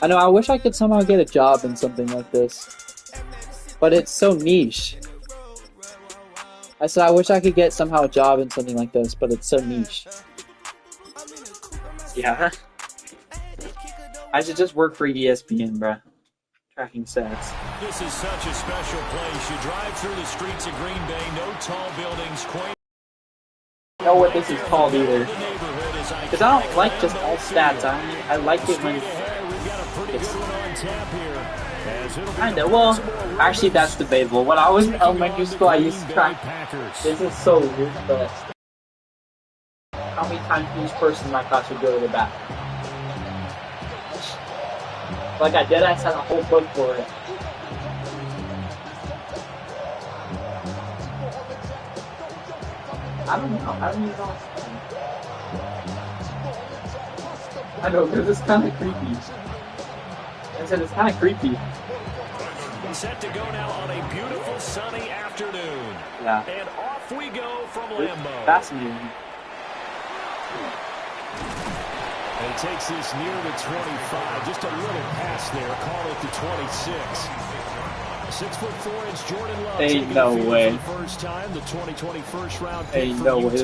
I know, I wish I could somehow get a job in something like this. But it's so niche. I said I wish I could get somehow a job in something like this, but it's so niche. Yeah. I should just work for ESPN, bruh. Tracking stats. This is such a special place. You drive through the streets of Green Bay, no tall buildings, quaint. I don't know what this is called either. Because I don't like just all stats. I like it when it's kinda, well, actually that's debatable. When I was in elementary school, I used to track. This is so weird, but how many times each person in my class would go to the bathroom? Like I did, I had a whole book for it. I don't know. I don't even know. I know, because it's kind of creepy. I said it's kind of creepy. Set to go now on a beautiful sunny afternoon. Yeah. And off we go from Lambeau. Fascinating. And he takes this near the 25. Just a little pass there. Call it the 26. 6'4" Jordan Love. Ain't no way. First time, the 2020 first round pick. Ain't no way.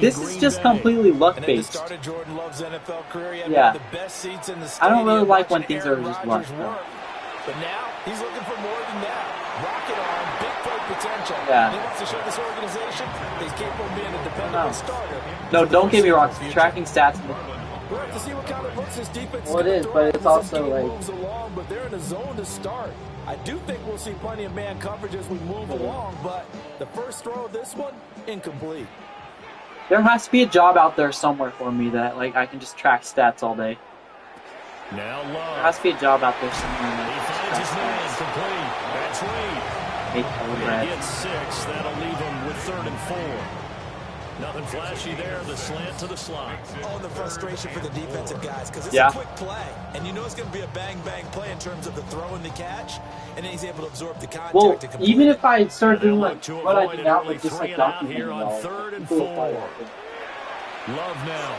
This is just completely luck based. Yeah. I don't really like when things are just luck. But now he's looking for more than that. Rocket arm, big play potential. Yeah. He wants to show this organization he's capable of being a dependable starter. No, don't get me wrong. Tracking stats. We'll have to see what kind of looks this defense. Well, it is, but it's also like. Moves along, but they're in a zone to start. I do think we'll see plenty of man coverage as we move along, but the first throw of this one, incomplete. There has to be a job out there somewhere for me that like I can just track stats all day. Now Love. There has to be a job out there somewhere. He finds his man complete. That's Reed. He gets 6. That'll leave him with 3rd and 4. Nothing flashy there. The slant to the slot. Oh, the frustration for the defensive guys because it's a quick play, and you know it's going to be a bang-bang play in terms of the throw and the catch, and then he's able to absorb the contact. Well, even if I start doing like what I did out, like just like here on 3rd and 4. Love now.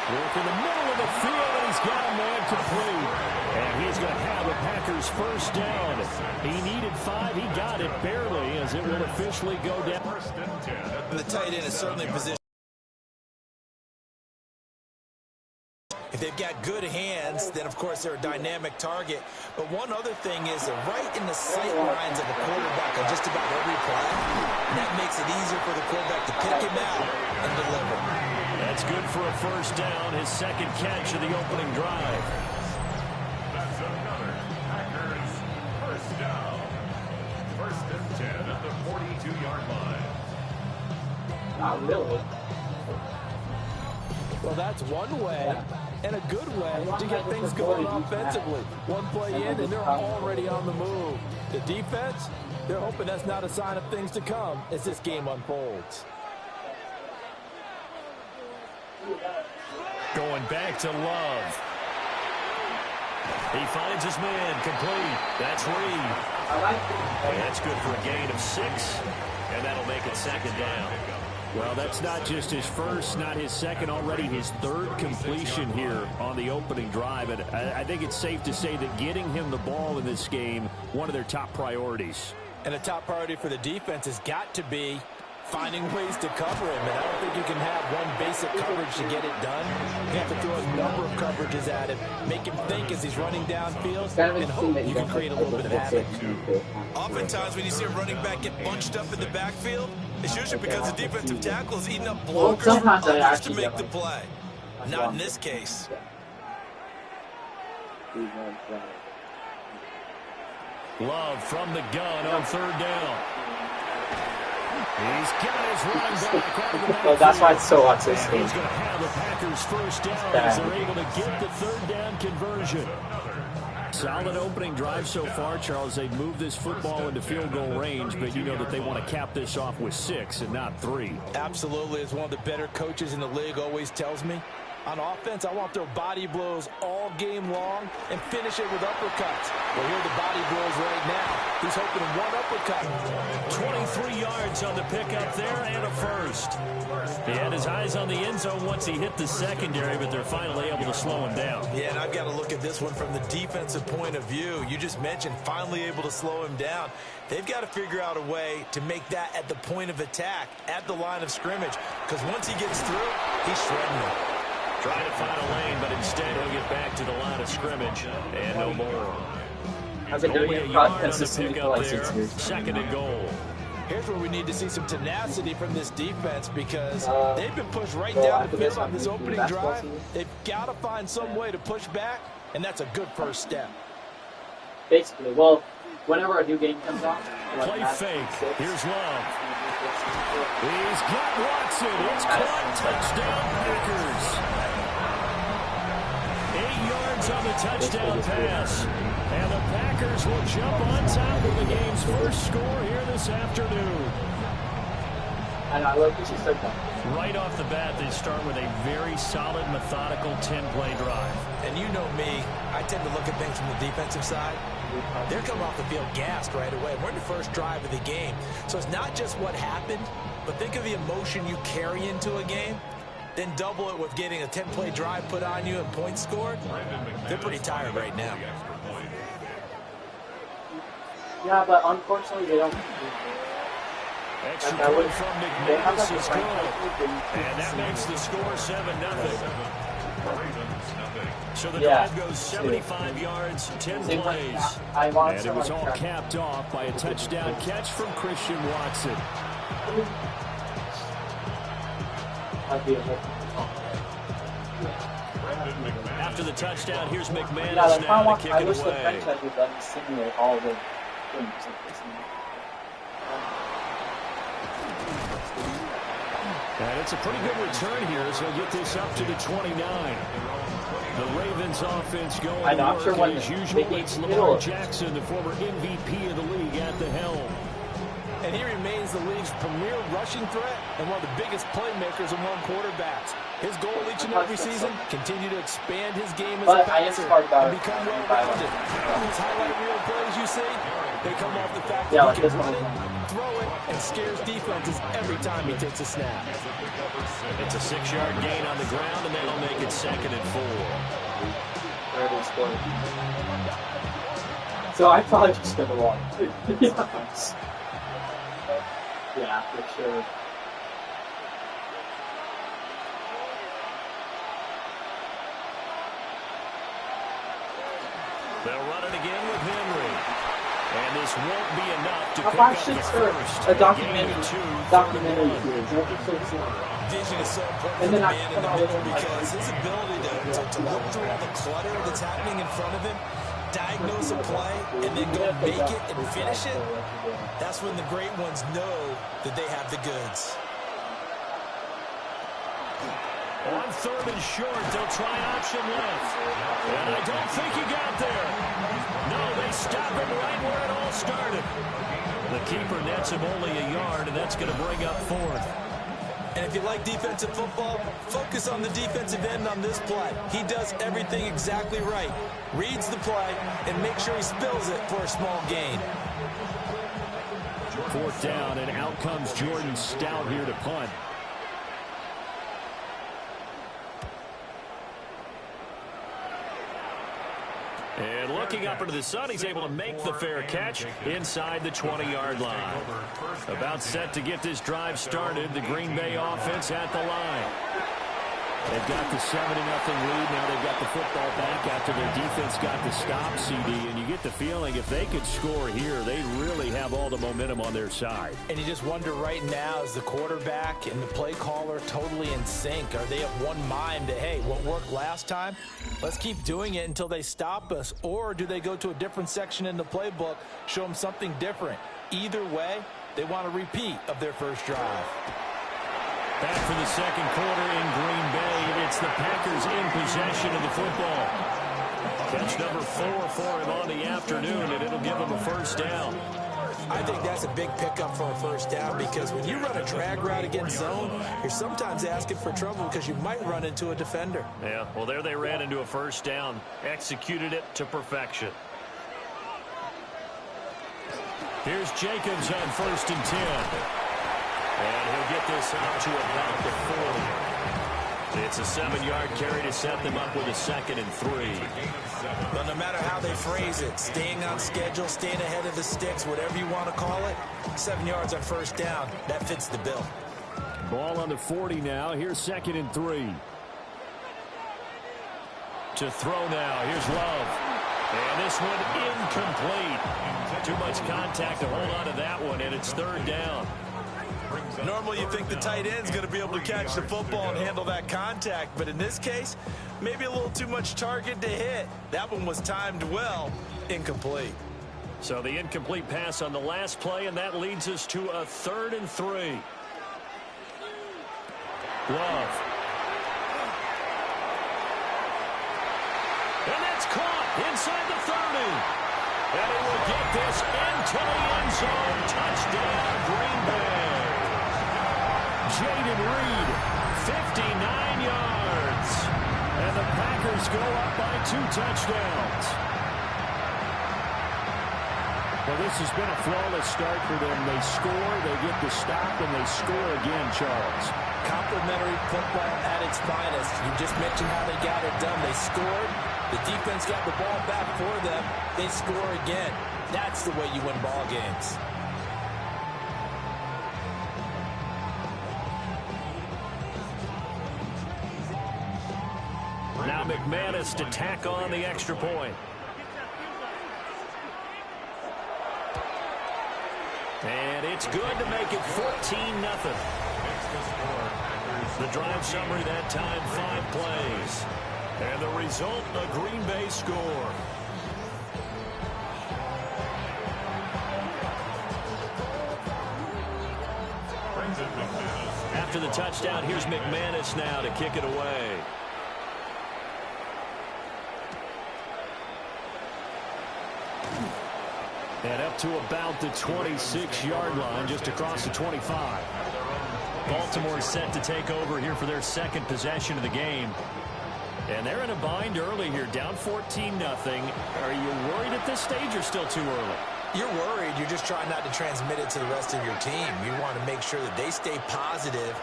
Work in the middle of the field, and he's got a man complete. And he's going to have the Packers first down. He needed 5. He got it barely as it will officially go down. The tight end is certainly in position. If they've got good hands, then, of course, they're a dynamic target. But one other thing is they're right in the sight lines of the quarterback on just about every play. And that makes it easier for the quarterback to pick him out and deliver. That's good for a first down, his second catch of the opening drive. That's another Packers first down. 1st and 10 at the 42-yard line. Not really. Well, that's one way, and a good way, to get things going offensively. One play in, and they're already on the move. The defense, they're hoping that's not a sign of things to come as this game unfolds. Going back to Love. He finds his man complete. That's Reed. And that's good for a gain of 6, and that'll make it 2nd down. Well, that's not just his first, not his second, already his 3rd completion here on the opening drive. And I think it's safe to say that getting him the ball in this game, one of their top priorities. And a top priority for the defense has got to be finding ways to cover him. And I don't think you can have one basic coverage to get it done. You have to throw a number of coverages at him, make him think as he's running downfield, and hope you can create a little bit of havoc. Oftentimes when you see a running back get bunched up in the backfield, it's usually because the defensive tackle is eating up blockers for others to make the play. Not in this case. Love from the gun on 3rd down. He's got his running back out of the backfield. Well, that's why it's so autistic. He's going to have the Packers first down as they're able to get the 3rd down conversion. Solid opening drive so far, Charles. They've moved this football into field goal range, but you know that they want to cap this off with 6 and not 3. Absolutely. As one of the better coaches in the league always tells me, On offense, I want their body blows all game long and finish it with uppercuts. Well, here are the body blows right now. He's hoping one uppercut. 23 yards on the pickup there and a first. He had his eyes on the end zone once he hit the secondary, but they're finally able to slow him down. Yeah, and I've got to look at this one from the defensive point of view. You just mentioned finally able to slow him down. They've got to figure out a way to make that at the point of attack, at the line of scrimmage, because once he gets through, he's shredding them. Trying to find a lane, but instead he'll get back to the line of scrimmage and no more. I've been doing it consistently for like 6 years. Second and goal. Here's where we need to see some tenacity from this defense because they've been pushed right down the field on this opening drive. They've got to find some way to push back, and that's a good first step. Basically, well, whenever a new game comes out, like play fake. Here's Love. He's got Watson. It's caught. Touchdown Packers. 8 yards on the touchdown pass. And the Packers will jump on top of the game's first score here this afternoon. And I love this start that. Right off the bat, they start with a very solid, methodical 10-play drive. And you know me, I tend to look at things from the defensive side. They're coming off the field gassed right away. We're in the first drive of the game. So it's not just what happened, but think of the emotion you carry into a game. Then double it with getting a 10-play drive put on you and points scored. They're pretty tired right now. Yeah, but unfortunately they don't. Extra point from McManus is good. And that makes the score 7-0. So the drive goes 75 yards, 10 plays. And it was all capped off by a touchdown catch from Christian Watson. After the touchdown, here's McManus now to kick it away. I wish the franchise would let me simulate all the things like this. And it's a pretty good return here as they'll get this up to the 29. The Ravens offense going to work sure as usual. It's Lamar Jackson, the former MVP of the league, at the helm. And he remains the league's premier rushing threat and one of the biggest playmakers among quarterbacks. His goal each and every season, continue to expand his game as a passer and become well-rounded. These highlight reel plays you see, they come off the fact that he can run it, throw it, and scares defenses every time he takes a snap. It's a 6-yard gain on the ground, and that'll make it 2nd and 4. So I probably just going to walk. Yeah, for sure. They'll run it again with Henry. And this won't be enough to pick up the first. A documentary series. Vision is so important for the man in the middle because his ability to look through all the clutter that's happening in front of him, diagnose a play, and then go make it and finish it, that's when the great ones know that they have the goods. On 3rd and short, they'll try option left. And I don't think he got there. No, they stop him right where it all started. The keeper nets him only a yard, and that's going to bring up 4th. And if you like defensive football, focus on the defensive end on this play. He does everything exactly right. Reads the play and makes sure he spills it for a small gain. 4th down, and out comes Jordan Stout here to punt. And looking up into the sun, he's able to make the fair catch inside the 20-yard line. About set to get this drive started, the Green Bay offense at the line. They've got the 7-0 lead. Now they've got the football back after their defense got the stop, CD. And you get the feeling if they could score here, they really have all the momentum on their side. And you just wonder right now, is the quarterback and the play caller totally in sync? Are they of one mind that, hey, what worked last time, let's keep doing it until they stop us? Or do they go to a different section in the playbook, show them something different? Either way, they want a repeat of their first drive. Back for the second quarter in Green Bay. It's the Packers in possession of the football. Catch number 4 for him on the afternoon, and it'll give him a first down. I think that's a big pickup for a first down because when you run a drag route against zone, you're sometimes asking for trouble because you might run into a defender. Yeah, well, there they ran into a first down, executed it to perfection. Here's Jacobs on 1st and 10. And he'll get this out to about the 40. It's a 7-yard carry to set them up with a 2nd and 3. But no matter how they phrase it, staying on schedule, staying ahead of the sticks, whatever you want to call it, 7 yards on first down, that fits the bill. Ball on the 40 now. Here's 2nd and 3. To throw now. Here's Love. And this one incomplete. Too much contact to hold on to that one, and it's 3rd down. Normally you think the tight end's going to be able to catch the football and handle that contact, but in this case, maybe a little too much target to hit. That one was timed well, incomplete. So the incomplete pass on the last play, and that leads us to a 3rd and 3. Love. And that's caught inside the 30. And he will get this into the end zone. Touchdown, Green Bay. Jaden Reed, 59 yards. And the Packers go up by 2 touchdowns. Well, this has been a flawless start for them. They score, they get the stop, and they score again, Charles. Complimentary football at its finest. You just mentioned how they got it done. They scored. The defense got the ball back for them. They score again. That's the way you win ball games. Now McManus to tack on the extra point. And it's good to make it 14-0. The drive summary that time, 5 plays. And the result, a Green Bay score. After the touchdown, here's McManus now to kick it away. And up to about the 26-yard line, just across the 25. Baltimore set to take over here for their 2nd possession of the game. And they're in a bind early here, down 14-0. Are you worried at this stage or still too early? You're worried. You're just trying not to transmit it to the rest of your team. You want to make sure that they stay positive.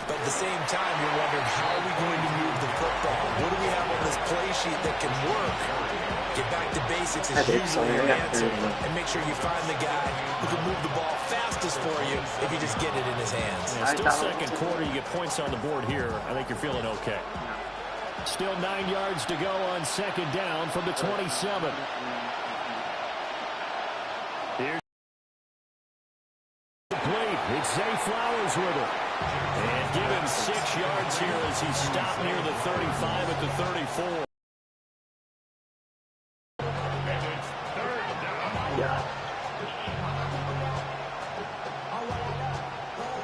But at the same time, you're wondering, how are we going to move the football? What do we have on this play sheet that can work? Get back to basics is usually your answer. And make sure you find the guy who can move the ball fastest for you if you just get it in his hands. Yeah, still 2nd quarter. You get points on the board here. I think you're feeling okay. Still 9 yards to go on 2nd down from the 27. Here's complete. It's Zay Flowers with it. And give him 6 yards here as he stopped near the 35 at the 34. Yeah.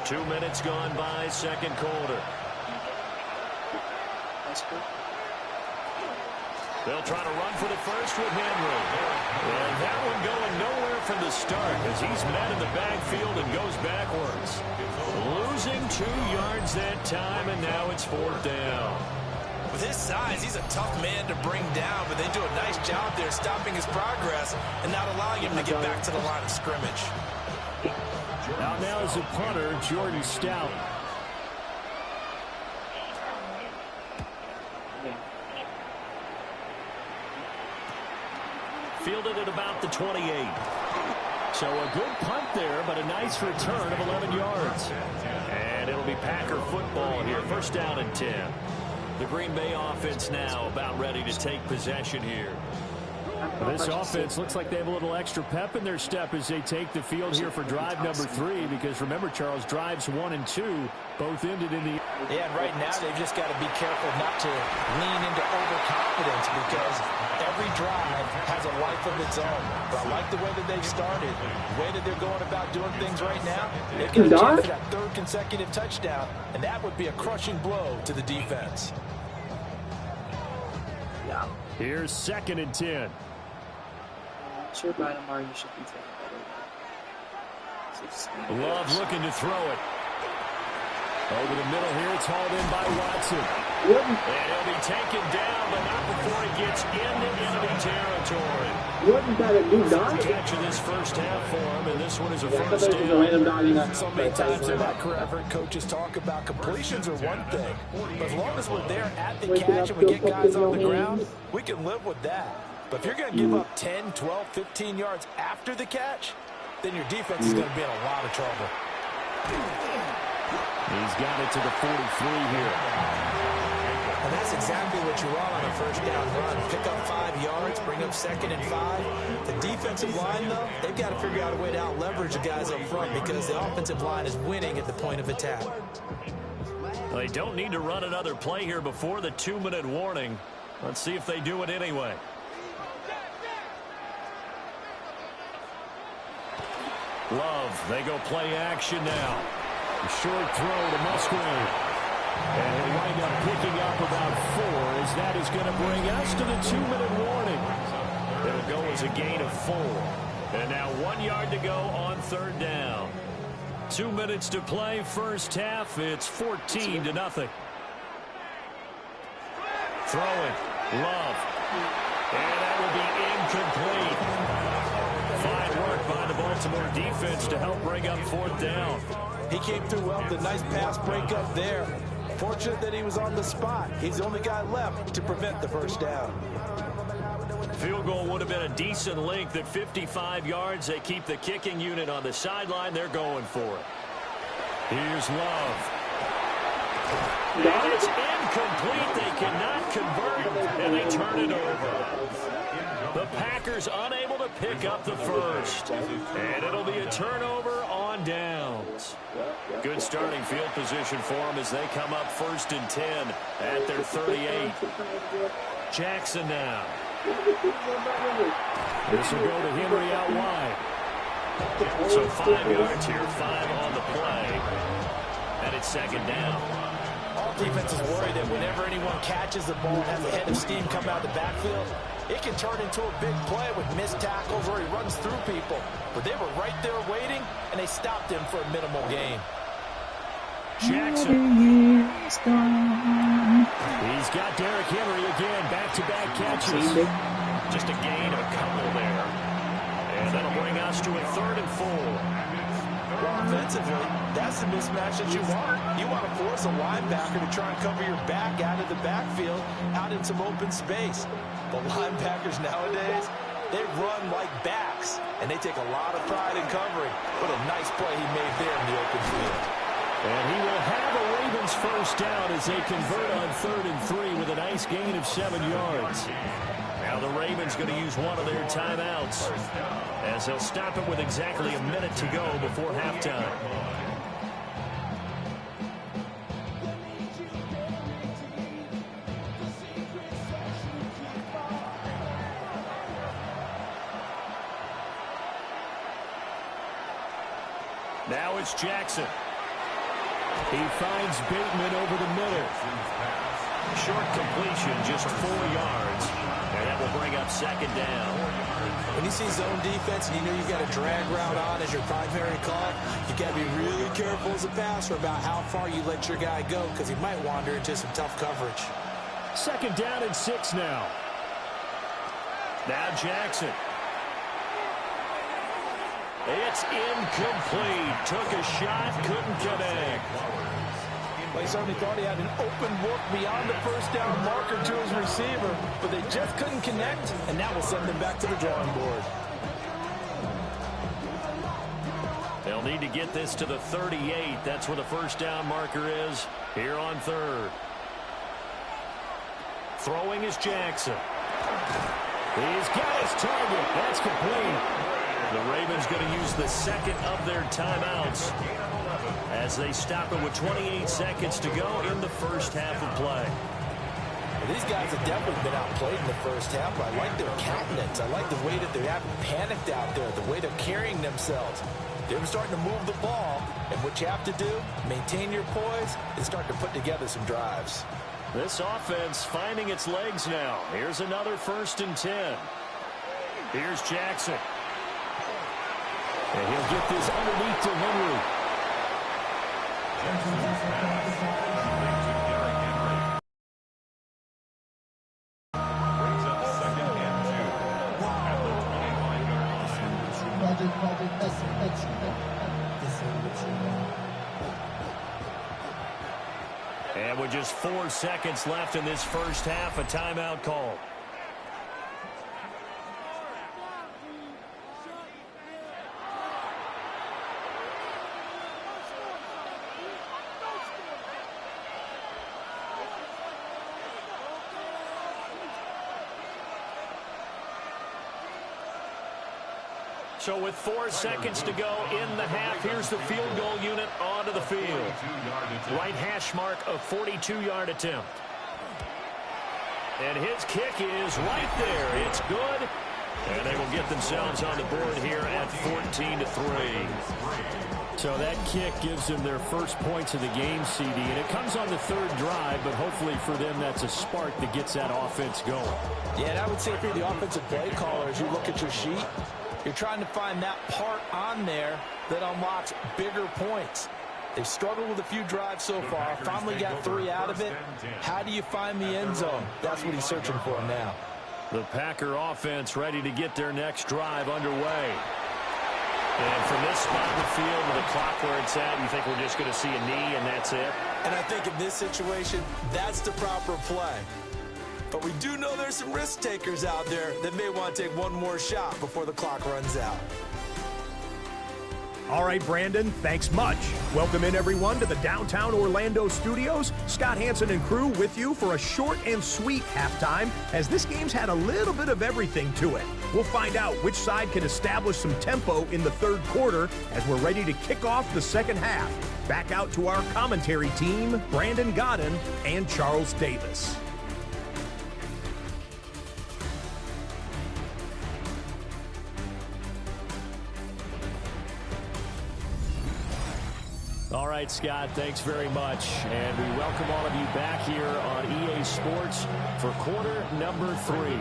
2 minutes gone by, 2nd quarter. They'll try to run for the first with Henry. And that one going nowhere from the start as he's met in the backfield and goes backwards. Losing 2 yards that time, and now it's 4th down. With his size, he's a tough man to bring down, but they do a nice job there stopping his progress and not allowing him to get back to the line of scrimmage. Out now is the punter, Jordan Stout. Fielded at about the 28. So a good punt there, but a nice return of 11 yards. And it'll be Packer football here. 1st down and 10. The Green Bay offense now about ready to take possession here. This offense looks like they have a little extra pep in their step as they take the field here for drive number 3. Because remember, Charles, drives 1 and 2 both ended in the... Yeah, and right now they've just got to be careful not to lean into overconfidence because every drive has a life of its own. But I like the way that they've started, the way that they're going about doing things right now. They've got a chance for that 3rd consecutive touchdown, and that would be a crushing blow to the defense. Yeah. Here's 2nd and 10. Sure, by tomorrow you should be taking better. Love looking to throw it. Over the middle here, it's hauled in by Watson. And he'll be taken down, but not before he gets into enemy territory. Catch in this first half for him, and this one is a first down. So many times in my career, I've heard coaches talk about completions are one thing. But as long as we're there at the catch and we get guys on the ground, we can live with that. But if you're going to give up 10, 12, 15 yards after the catch, then your defense is going to be in a lot of trouble. He's got it to the 43 here. And that's exactly what you want on a first down run. Pick up 5 yards, bring up 2nd and 5. The defensive line, though, they've got to figure out a way to out-leverage the guys up front because the offensive line is winning at the point of attack. Well, they don't need to run another play here before the 2-minute warning. Let's see if they do it anyway. Love, they go play action now. Short throw to Musgrave. And he'll wind up picking up about 4 as that is going to bring us to the 2-minute warning. It'll go as a gain of 4. And now 1 yard to go on 3rd down. 2 minutes to play, first half. It's 14-0. Throwing, Love. And that will be incomplete. Fine work by the Baltimore defense to help bring up 4th down. He came through well with a nice pass breakup there. Fortunate that he was on the spot. He's the only guy left to prevent the first down. Field goal would have been a decent length at 55 yards. They keep the kicking unit on the sideline. They're going for it. Here's Love. And it's incomplete. They cannot convert, and they turn it over. The Packers unable to pick up the first. And it'll be a turnover on downs. Good starting field position for them as they come up 1st and 10 at their 38. Jackson now. This will go to Henry out wide. So 5 yards here, 5 on the play. And it's 2nd down. All defenses worry that whenever anyone catches the ball and has a head of steam come out of the backfield, it can turn into a big play with missed tackles or he runs through people. But they were right there waiting, and they stopped him for a minimal gain. Jackson. He's got Derrick Henry again. Back-to-back catches. Just a gain of a couple there. And that'll bring us to a 3rd and 4. Well, offensively, that's the mismatch that you want. You want to force a linebacker to try and cover your back out of the backfield, out in some open space. The linebackers nowadays, they run like backs, and they take a lot of pride in covering. What a nice play he made there in the open field. And he will have a Ravens first down as they convert on 3rd and 3 with a nice gain of 7 yards. Now the Ravens going to use one of their timeouts as they'll stop it with exactly a minute to go before halftime. Now it's Jackson. He finds Bateman over the middle. Short completion, just 4 yards. And that will bring up 2nd down. When you see zone defense and you know you've got a drag route on as your primary call, you've got to be really careful as a passer about how far you let your guy go because he might wander into some tough coverage. 2nd down and 6 now. Now Jackson. It's incomplete. Took a shot, couldn't connect. Well, he certainly thought he had an open look beyond the first down marker to his receiver, but they just couldn't connect, and that will send them back to the drawing board. They'll need to get this to the 38. That's where the first down marker is here on 3rd. Throwing is Jackson. He's got his target. That's complete. The Ravens going to use the 2nd of their timeouts as they stop it with 28 seconds to go in the first half of play. Well, these guys have definitely been outplayed in the first half, but I like their countenance. I like the way that they haven't panicked out there, the way they're carrying themselves. They're starting to move the ball, and what you have to do, maintain your poise and start to put together some drives. This offense finding its legs now. Here's another 1st and 10. Here's Jackson. And he'll get this underneath to Henry. Brings up second and 2 at the 25-yard line. And with just 4 seconds left in this first half, a timeout call. So with 4 seconds to go in the half, here's the field goal unit onto the field. Right hash mark of 42-yard attempt. And his kick is right there. It's good. And they will get themselves on the board here at 14-3. So that kick gives them their first points of the game, CD. And it comes on the third drive, but hopefully for them that's a spark that gets that offense going. Yeah, and I would say if you're the offensive play caller, as you look at your sheet, you're trying to find that part on there that unlocks bigger points. They've struggled with a few drives so far. Finally got 3 out of it. How do you find the end zone? That's what he's searching for now. The Packer offense ready to get their next drive underway. And from this spot in the field with the clock where it's at, you think we're just going to see a knee and that's it? And I think in this situation, that's the proper play. But we do know there's some risk takers out there that may want to take one more shot before the clock runs out. All right, Brandon, thanks much. Welcome in, everyone, to the downtown Orlando studios. Scott Hansen and crew with you for a short and sweet halftime, as this game's had a little bit of everything to it. We'll find out which side can establish some tempo in the third quarter as we're ready to kick off the second half. Back out to our commentary team, Brandon Godden and Charles Davis. All right, Scott, thanks very much. And we welcome all of you back here on EA Sports for quarter number 3.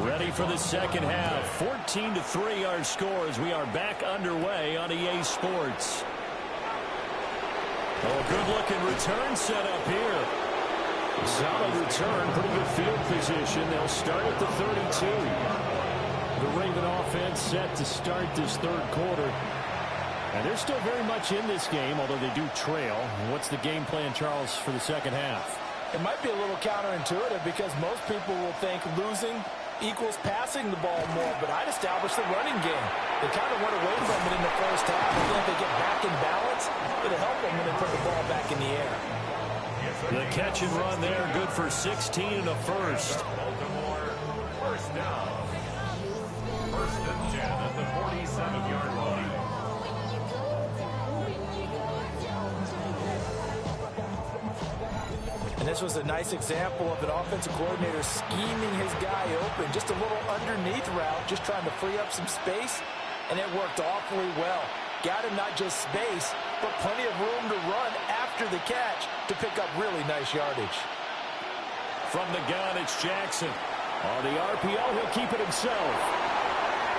Ready for the second half. 14-3 our score as we are back underway on EA Sports. Oh, good-looking return set up here. Solid return, pretty good field position. They'll start at the 32. The Raven offense set to start this third quarter. And they're still very much in this game, although they do trail. What's the game plan, Charles, for the second half? It might be a little counterintuitive because most people will think losing equals passing the ball more, but I'd establish the running game. They kind of went away from it in the first half. I think if they get back in balance, it'll help them when they put the ball back in the air. The catch and run there, good for 16 and a first. Baltimore, first down. First and 10 at the 47-yard line. And this was a nice example of an offensive coordinator scheming his guy open. Just a little underneath route, just trying to free up some space, and it worked awfully well. Got him not just space, but plenty of room to run after the catch to pick up really nice yardage. From the gun, it's Jackson. On the RPO, he'll keep it himself.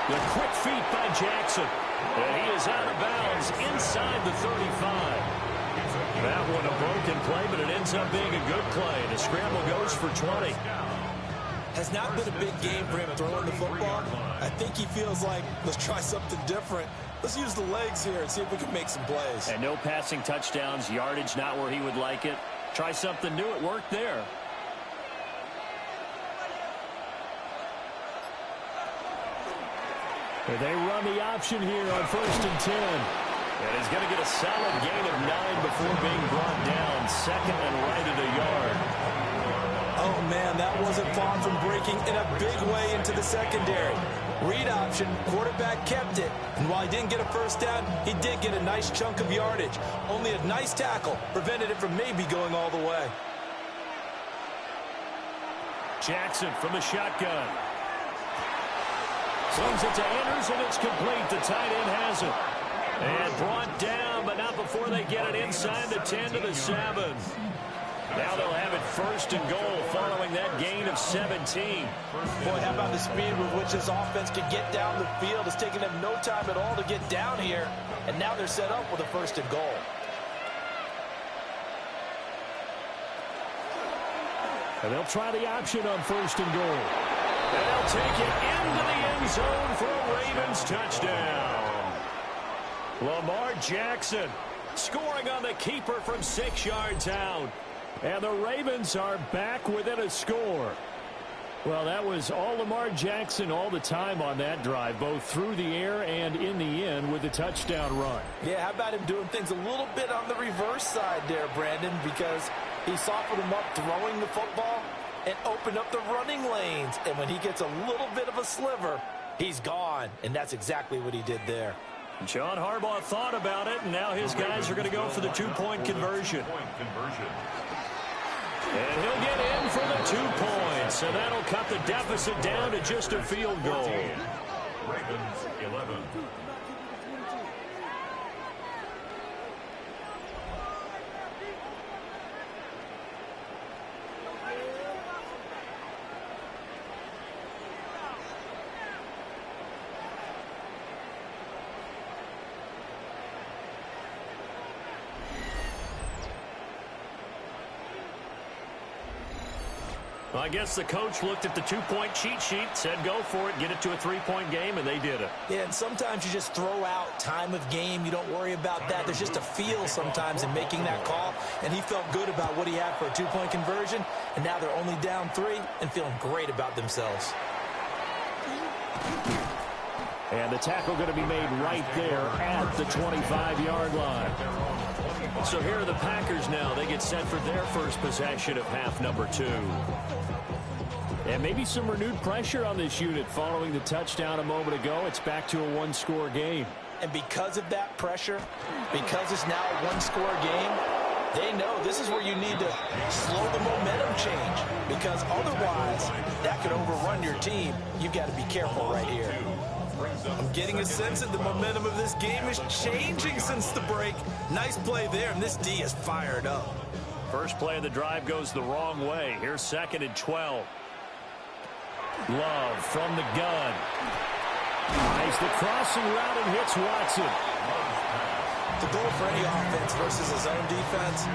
The quick feet by Jackson. And he is out of bounds inside the 35. That one a broken play, but it ends up being a good play. The scramble goes for 20. Has not been a big game for him throwing the football. I think he feels like, let's try something different. Let's use the legs here and see if we can make some plays. And no passing touchdowns, yardage not where he would like it. Try something new, it worked there. And they run the option here on 1st and 10. And he's going to get a solid gain of 9 before being brought down. Second and right at a yard. Oh, man, that wasn't far from breaking in a big way into the secondary. Read option, quarterback kept it. And while he didn't get a first down, he did get a nice chunk of yardage. Only a nice tackle prevented it from maybe going all the way. Jackson from the shotgun. Slings it to Anders, and it's complete. The tight end has it. And brought down, but not before they get it inside the 10 to the 7. Now they'll have it first and goal following that gain of 17. Boy, how about the speed with which this offense can get down the field? It's taken them no time at all to get down here, and now they're set up with a first and goal. And they'll try the option on first and goal. And they'll take it into the end zone for a Ravens touchdown. Lamar Jackson scoring on the keeper from 6 yards out. And the Ravens are back within a score. Well, that was all Lamar Jackson all the time on that drive, both through the air and in the end with the touchdown run. Yeah, how about him doing things a little bit on the reverse side there, Brandon, because he softened him up throwing the football and opened up the running lanes. And when he gets a little bit of a sliver, he's gone. And that's exactly what he did there. John Harbaugh thought about it, and now his guys are going to go for the two-point conversion. And he'll get in for the 2 points, and that'll cut the deficit down to just a field goal. Ravens 11. Well, I guess the coach looked at the two-point cheat sheet, said go for it, get it to a three-point game, and they did it. Yeah, and sometimes you just throw out time of game. You don't worry about that. There's just a feel sometimes in making that call, and he felt good about what he had for a two-point conversion, and now they're only down 3 and feeling great about themselves. And the tackle going to be made right there at the 25-yard line. So here are the Packers now. They get set for their first possession of half number 2. And maybe some renewed pressure on this unit following the touchdown a moment ago. It's back to a one-score game. And because of that pressure, because it's now a one-score game, they know this is where you need to slow the momentum change. Because otherwise, that could overrun your team. You've got to be careful right here. I'm getting a sense that the momentum of this game is changing since the break. Nice play there, and this D is fired up. First play of the drive goes the wrong way. Here's 2nd and 12. Love from the gun. Nice the crossing route and hits Watson. The goal for any offense versus his own defense,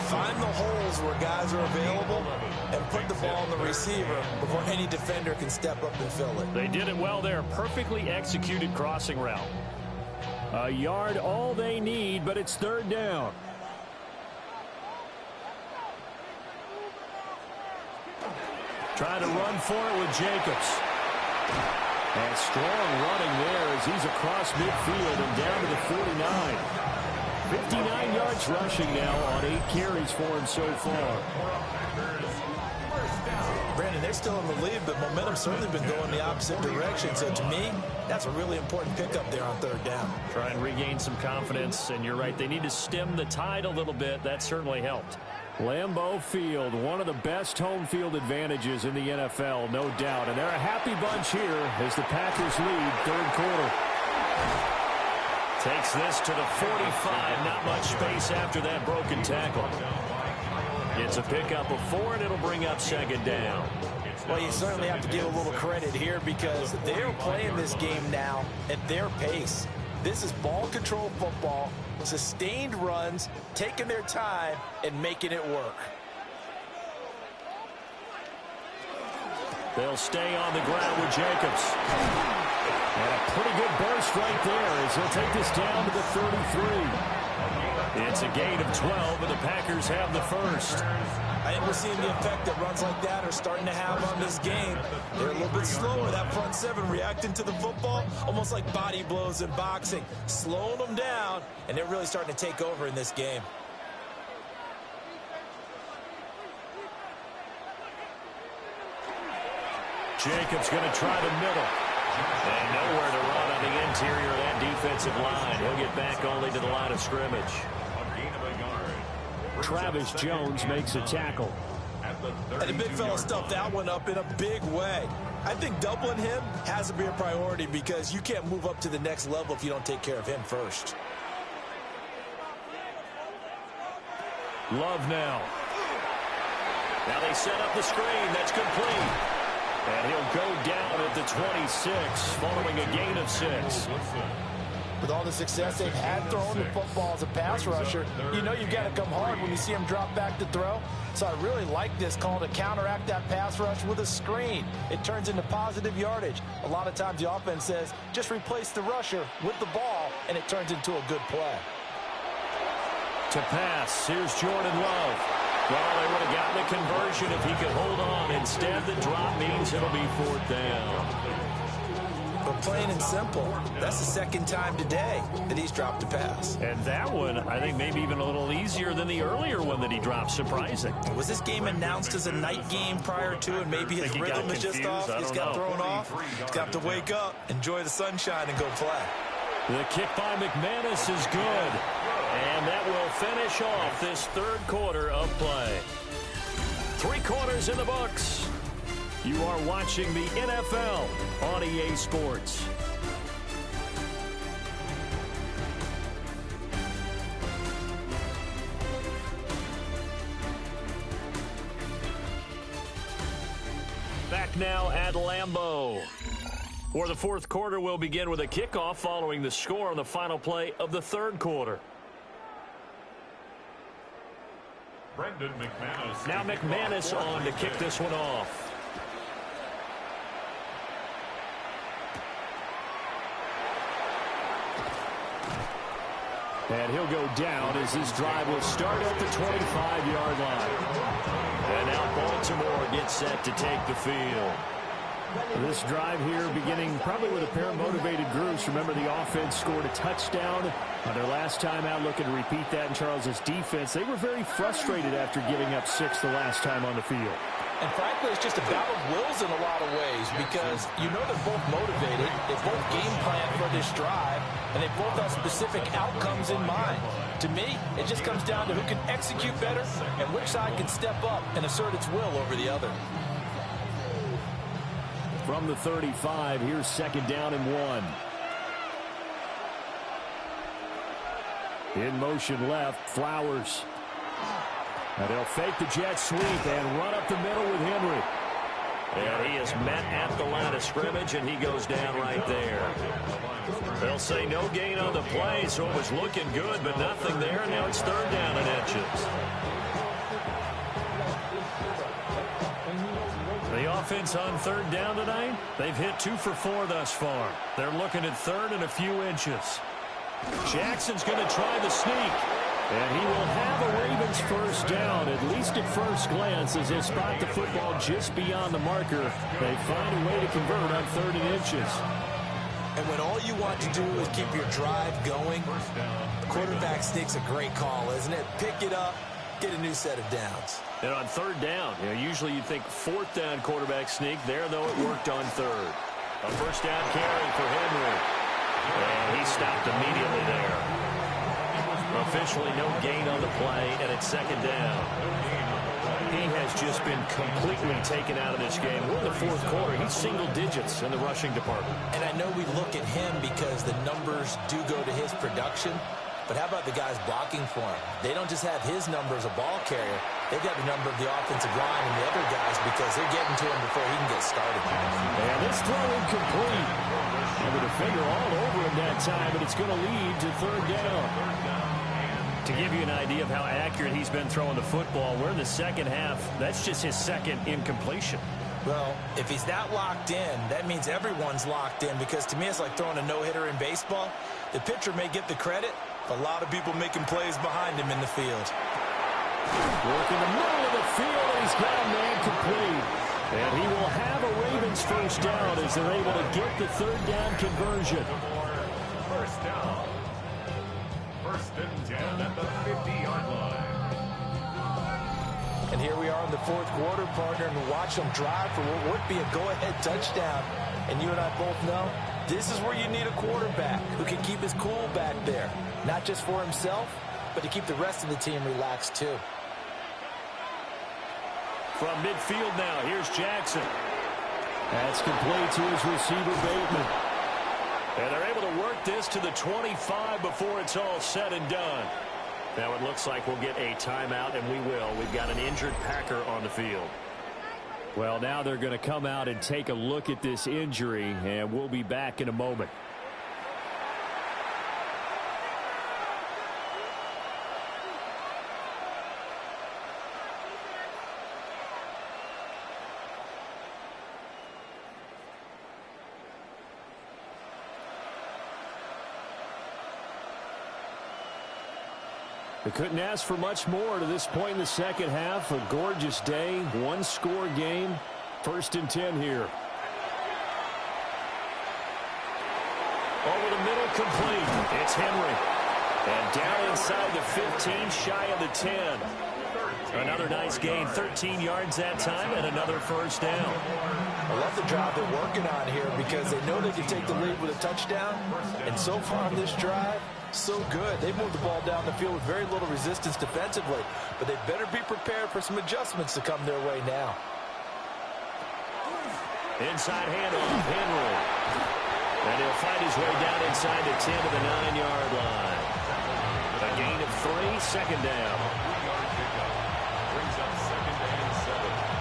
find the holes where guys are available and put the ball on the receiver before any defender can step up and fill it. They did it well there. Perfectly executed crossing route. A yard all they need, but it's 3rd down. Trying to run for it with Jacobs. And strong running there as he's across midfield and down to the 49. 59 yards rushing now on 8 carries for him so far. Brandon, they're still in the lead, but momentum's certainly been going the opposite direction. So to me, that's a really important pickup there on 3rd down. Try and regain some confidence, and you're right, they need to stem the tide a little bit. That certainly helped. Lambeau Field, one of the best home field advantages in the NFL, no doubt. And they're a happy bunch here as the Packers lead 3rd quarter. Takes this to the 45. Not much space after that broken tackle. It's a pickup of 4, and it'll bring up 2nd down. Well, you certainly have to give a little credit here because they're playing this game now at their pace. This is ball control football, sustained runs, taking their time, and making it work. They'll stay on the ground with Jacobs. And a pretty good burst right there as he'll take this down to the 33. It's a gain of 12, and the Packers have the first. I think we're seeing the effect that runs like that are starting to have on this game. They're a little bit slower, that front 7 reacting to the football, almost like body blows in boxing, slowing them down, and they're really starting to take over in this game. Jacobs going to try the middle. And nowhere to run on the interior of that defensive line. He'll get back only to the line of scrimmage. Travis Jones makes a tackle. And the big fella stuffed that one up in a big way. I think doubling him has to be a priority because you can't move up to the next level if you don't take care of him first. Love now. Now they set up the screen. That's complete. And he'll go down at the 26 following a gain of 6. With all the success they've had throwing the football as a pass rusher, you know you've got to come hard when you see him drop back to throw. So I really like this call to counteract that pass rush with a screen. It turns into positive yardage. A lot of times the offense says, just replace the rusher with the ball, and it turns into a good play. To pass, here's Jordan Love. Well, they would have gotten a conversion if he could hold on. Instead, the drop means it'll be 4th down. But plain and simple, that's the second time today that he's dropped a pass. And that one, I think, maybe even a little easier than the earlier one that he dropped. Surprising. Was this game announced as a night game prior to, and maybe his rhythm is just off? He's got thrown off. He's got to wake up, enjoy the sunshine, and go play. The kick by McManus is good. And that will finish off this third quarter of play. 3 quarters in the books. You are watching the NFL on EA Sports. Back now at Lambeau. For the fourth quarter, we'll begin with a kickoff following the score on the final play of the third quarter. Now McManus on to kick this one off. And he'll go down as this drive will start at the 25-yard line. And now Baltimore gets set to take the field. This drive here beginning probably with a pair of motivated groups. Remember, the offense scored a touchdown on their last time out, looking to repeat that in Charles's defense. They were very frustrated after giving up 6 the last time on the field. And frankly, it's just a battle of wills in a lot of ways, because you know they're both motivated, they both game plan for this drive, and they both have specific outcomes in mind. To me, it just comes down to who can execute better and which side can step up and assert its will over the other. From the 35, here's 2nd down and 1. In motion left, Flowers. And they'll fake the jet sweep and run up the middle with Henry. And he is met at the line of scrimmage, and he goes down right there. They'll say no gain on the play, so it was looking good, but nothing there. Now it's 3rd down and inches. The offense on 3rd down tonight, they've hit 2 for 4 thus far. They're looking at 3rd and a few inches. Jackson's going to try the sneak. And he will have a Ravens 1st down, at least at first glance, as they spot the football just beyond the marker. They find a way to convert on 3rd and inches. And when all you want to do is keep your drive going, quarterback sneak's a great call, isn't it? Pick it up, get a new set of downs. And on 3rd down, usually you'd think 4th down quarterback sneak. There, though, it worked on 3rd. A 1st down carry for Henry. And he stopped immediately there. Officially no gain on the play, and it's 2nd down. He has just been completely taken out of this game. We're in the 4th quarter. He's single digits in the rushing department. And I know we look at him because the numbers do go to his production, but how about the guys blocking for him? They don't just have his number as a ball carrier. They've got the number of the offensive line and the other guys because they're getting to him before he can get started. And this throw incomplete. And the defender all over him that time, but it's going to lead to 3rd down. To give you an idea of how accurate he's been throwing the football, we're in the second half. That's just his 2nd incompletion. Well, if he's that locked in, that means everyone's locked in, because to me it's like throwing a no-hitter in baseball. The pitcher may get the credit, but a lot of people making plays behind him in the field. Working the middle of the field, and he's got a man complete. And he will have a Ravens 1st down as they're able to get the 3rd down conversion. 1st down. 1st and 10 at the 50-yard line. And here we are in the 4th quarter, partner, and watch them drive for what would be a go-ahead touchdown. And you and I both know this is where you need a quarterback who can keep his cool back there. Not just for himself, but to keep the rest of the team relaxed too. From midfield now, here's Jackson. That's complete to his receiver, Bateman. And they're able to work this to the 25 before it's all said and done. Now it looks like we'll get a timeout, and we will. We've got an injured Packer on the field. Well, now they're going to come out and take a look at this injury, and we'll be back in a moment. They couldn't ask for much more to this point in the second half. A gorgeous day, one-score game. 1st and 10 here. Over the middle, complete. It's Henry. And down inside the 15, shy of the 10. Another nice gain, 13 yards that time, and another first down. I love the drive they're working on here because they know they can take the lead with a touchdown. And so far on this drive, so good. They've moved the ball down the field with very little resistance defensively, but they better be prepared for some adjustments to come their way now. Inside handoff, Henry. And he'll find his way down inside the 10 to the 9-yard line. A gain of 3, second down. Brings up 2nd and 7.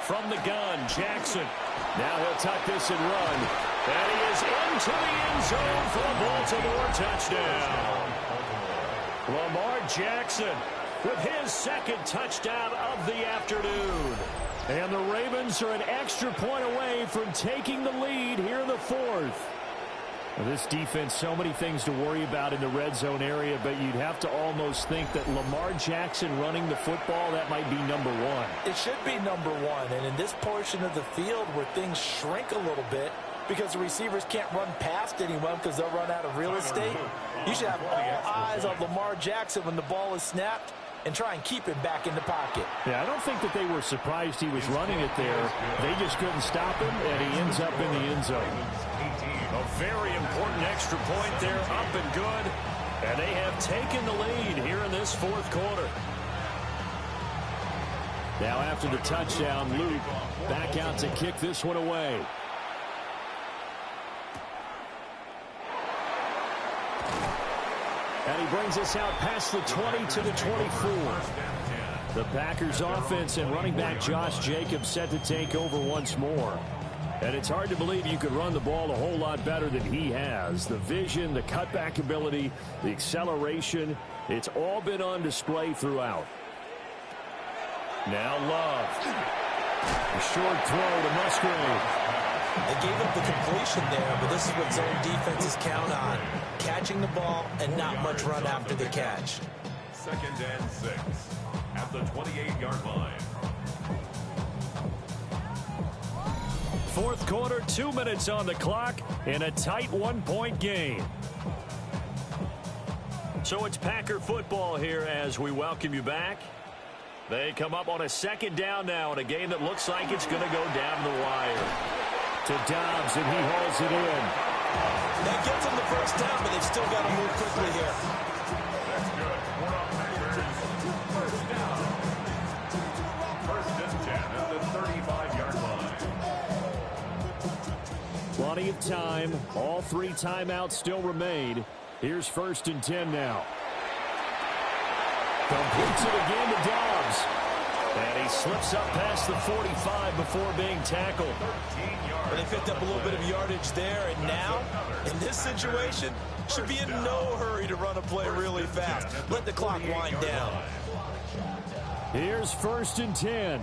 From the gun, Jackson. Now he'll tuck this and run. And he is into the end zone for a Baltimore touchdown. Lamar Jackson with his 2nd touchdown of the afternoon. And the Ravens are an extra point away from taking the lead here in the 4th. Well, this defense, so many things to worry about in the red zone area, but you'd have to almost think that Lamar Jackson running the football, that might be number 1. It should be number 1, and in this portion of the field where things shrink a little bit because the receivers can't run past anyone because they'll run out of real estate, you should have all eyes on Lamar Jackson when the ball is snapped and try and keep him back in the pocket. Yeah, I don't think that they were surprised he was running it there. They just couldn't stop him, and he ends up in the end zone. A very important extra point there, up and good. And they have taken the lead here in this 4th quarter. Now after the touchdown, Luke back out to kick this one away. And he brings us out past the 20 to the 24. The Packers offense and running back Josh Jacobs set to take over once more. And it's hard to believe you could run the ball a whole lot better than he has. The vision, the cutback ability, the acceleration, it's all been on display throughout. Now Love. A short throw to Musgrave. They gave up the completion there, but this is what zone defenses count on. Catching the ball and not much run after the catch. 2nd and 6 at the 28-yard line. 4th quarter, 2 minutes on the clock in a tight 1-point game. So it's Packer football here as we welcome you back. They come up on a 2nd down now in a game that looks like it's going to go down the wire. To Dobbs, and he hauls it in. That gets them the first down, but they've still got to move quickly here. That's good. We're up Packers. First down. 1st and 10 at the 35-yard line. Plenty of time. All 3 timeouts still remain. Here's 1st and 10 now. Completes it again to Dobbs. And he slips up past the 45 before being tackled. But they picked up a little bit of yardage there, and now, in this situation, should be in no hurry to run a play really fast. Let the clock wind down. Here's 1st and 10.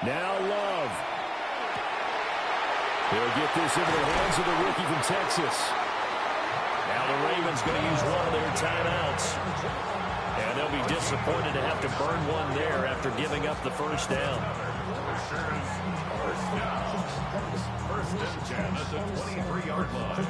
Now Love. He'll get this into the hands of the rookie from Texas. Now the Ravens going to use one of their timeouts. And they'll be disappointed to have to burn one there after giving up the first down. First down. 1st and 10 at the 23-yard line.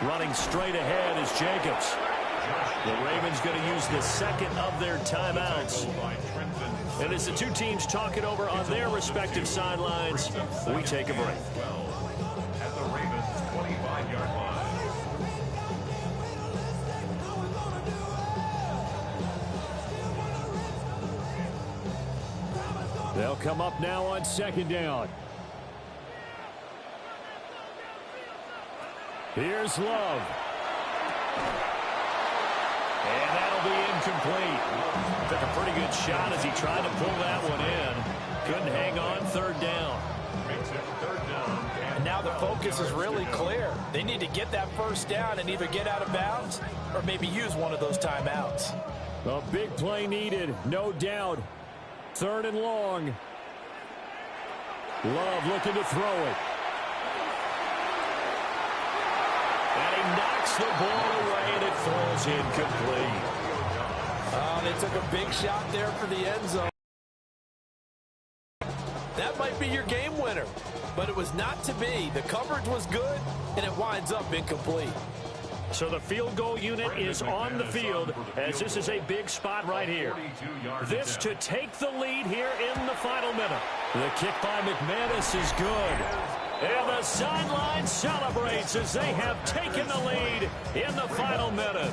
Running straight ahead is Jacobs. The Ravens going to use the second of their timeouts. And as the two teams talk it over on their respective sidelines, we take a break. At the Ravens' 25-yard line. They'll come up now on second down. Here's Love. And that'll be incomplete. Took a pretty good shot as he tried to pull that one in. Couldn't hang on. Third down. Makes it third down. And now the focus is really clear. They need to get that first down and either get out of bounds or maybe use one of those timeouts. A big play needed, no doubt. Third and long. Love looking to throw it. And he knocks the ball away, and it falls incomplete. Oh, they took a big shot there for the end zone. That might be your game winner, but it was not to be. The coverage was good, and it winds up incomplete. So the field goal unit is on the field as this is a big spot right here. This to take the lead here in the final minute. The kick by McManus is good. And the sideline celebrates as they have taken the lead in the final minute.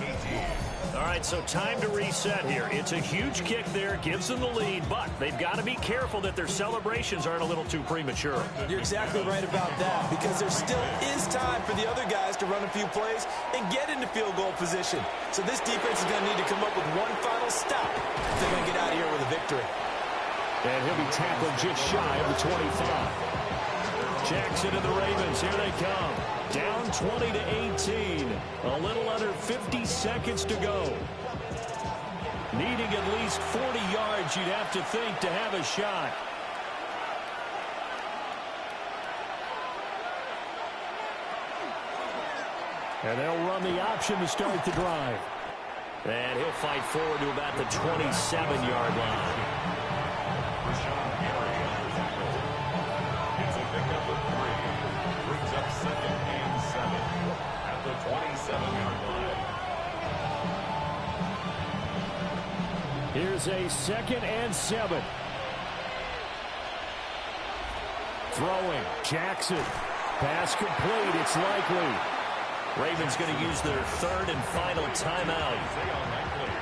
All right, so time to reset here. It's a huge kick there, gives them the lead, but they've got to be careful that their celebrations aren't a little too premature. You're exactly right about that, because there still is time for the other guys to run a few plays and get into field goal position. So this defense is going to need to come up with one final stop if they're going to get out of here with a victory. And he'll be tackled just shy of the 25. Jackson and the Ravens, here they come. Down 20-18. A little under 50 seconds to go. Needing at least 40 yards, you'd have to think, to have a shot. And they'll run the option to start the drive. And he'll fight forward to about the 27-yard line. Second and 7 at the 27-yard line. Here's a 2nd and 7. Throwing. Jackson. Pass complete. It's likely. Ravens going to use their third and final timeout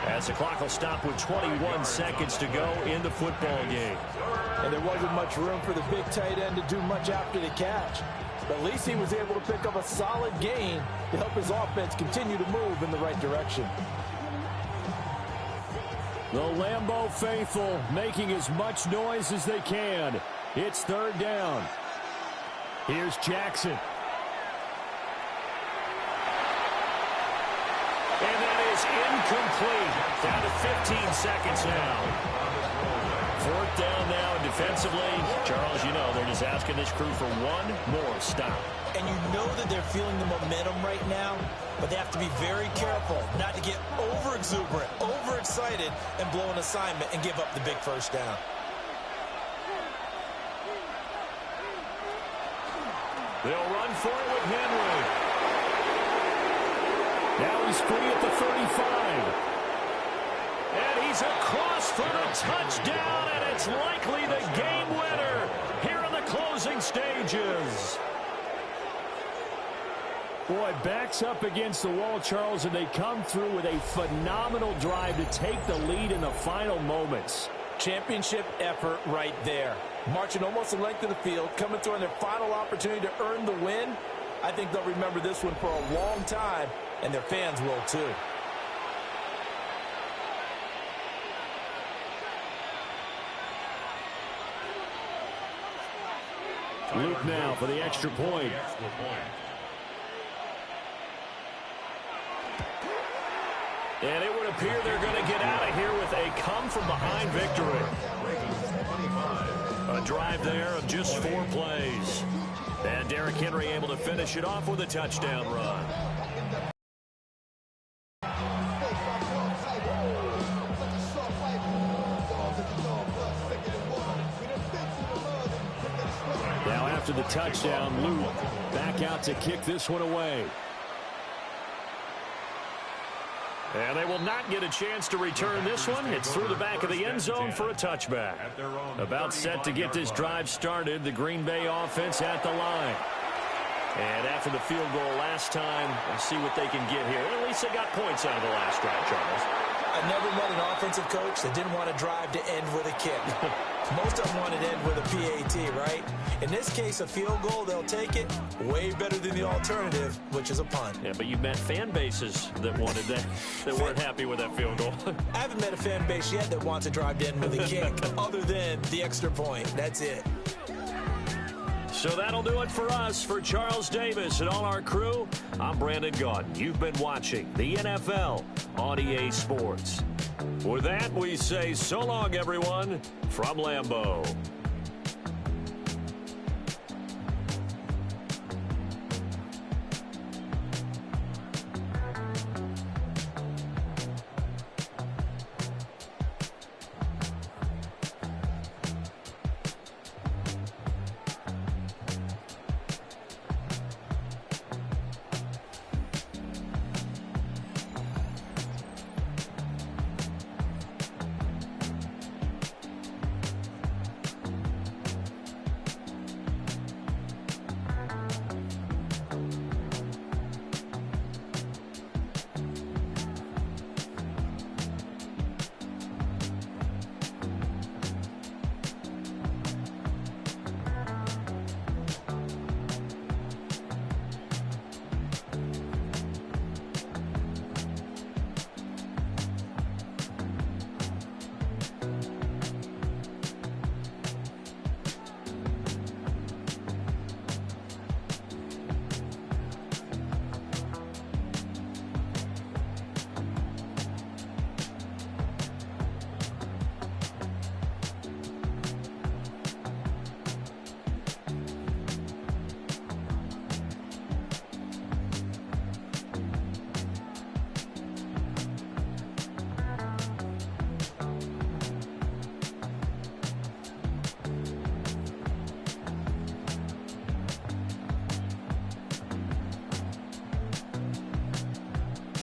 as the clock will stop with 21 seconds to go in the football game. And there wasn't much room for the big tight end to do much after the catch. But at least he was able to pick up a solid gain to help his offense continue to move in the right direction. The Lambeau faithful making as much noise as they can. It's third down. Here's Jackson. And that is incomplete. Down to 15 seconds now. Fourth down now defensively. Charles, you know, they're just asking this crew for one more stop. And you know that they're feeling the momentum right now, but they have to be very careful not to get over-exuberant, overexcited, and blow an assignment and give up the big first down. They'll run for it with Henry. Now he's free at the 35. And he's across for the touchdown, and it's likely the game winner here in the closing stages. Boy, backs up against the wall, Charles, and they come through with a phenomenal drive to take the lead in the final moments. Championship effort right there. Marching almost the length of the field, coming through on their final opportunity to earn the win. I think they'll remember this one for a long time, and their fans will too. Luke now for the extra point. And it would appear they're going to get out of here with a come-from-behind victory. A drive there of just 4 plays. And Derrick Henry able to finish it off with a touchdown run. Now after the touchdown, Luke back out to kick this one away. And they will not get a chance to return this one. It's through the back of the end zone for a touchback. About set to get this drive started, the Green Bay offense at the line. And after the field goal last time, let's see what they can get here. At least they got points out of the last drive, Charles. I never met an offensive coach that didn't want to drive to end with a kick. Most of them want to end with a PAT, right? In this case, a field goal, they'll take it. Way better than the alternative, which is a punt. Yeah, but you've met fan bases that wanted that, that weren't happy with that field goal. I haven't met a fan base yet that wants to drive to end with a kick, other than the extra point. That's it. So that'll do it for us. For Charles Davis and all our crew, I'm Brandon Gaudin. You've been watching the NFL on EA Sports. With that, we say so long, everyone, from Lambeau.